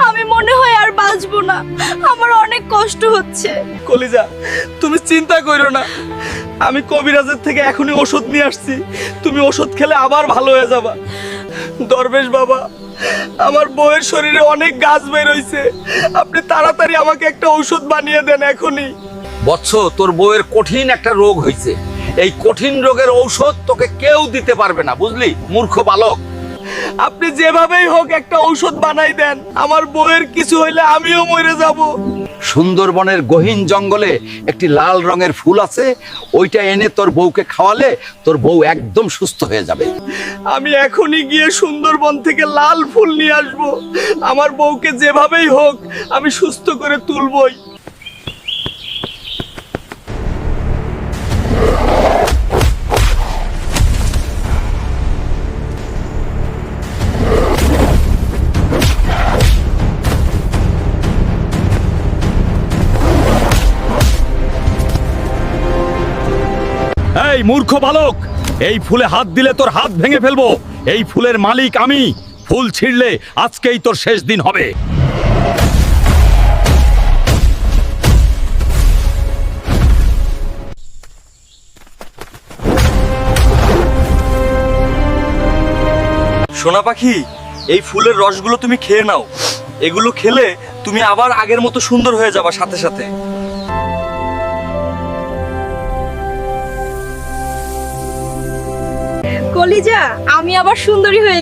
আমি মনে হয় আর বাঁচবো না, আমার অনেক কষ্ট হচ্ছে। কলিজা, তুমি চিন্তা করো না, আমি কবিরাজের থেকে এখনই ওষুধ নিয়ে আসছি, তুমি ওষুধ খেলে আবার ভালো হয়ে যাবা। দরবেশ বাবা, আমার বউয়ের শরীরে অনেক গাছ বের হইছে, আপনি তাড়াতাড়ি আমাকে একটা ঔষধ বানিয়ে দেন এখনই। বৎস, তোর বউয়ের কঠিন একটা রোগ হয়েছে, এই কঠিন রোগের ঔষধ তোকে কেউ দিতে পারবে না, বুঝলি মূর্খ বালক। আপনি যেভাবেই হোক একটা ঔষধ বানাই দেন, আমার বউয়ের কিছু হইলে আমিও মরে যাব। সুন্দরবনের গহীন জঙ্গলে একটি লাল রঙের ফুল আছে, ওইটা এনে তোর বউকে খাওয়ালে তোর বউ একদম সুস্থ হয়ে যাবে। আমি এখনই গিয়ে সুন্দরবন থেকে লাল ফুল নিয়ে আসব, আমার বউকে যেভাবেই হোক আমি সুস্থ করে তুলবই। এই মূর্খ বালক, এই ফুলে হাত দিলে তোর হাত ভেঙে ফেলবো। এই ফুলের মালিক আমি, ফুল ছিঁড়লে আজকেই তোর শেষ দিন হবে। সোনা পাখি, এই ফুলের রসগুলো তুমি খেয়ে নাও, এগুলো খেলে তুমি আবার আগের মতো সুন্দর হয়ে যাবা সাথে সাথে। কলিজা, আমি আবার সুন্দরী হয়ে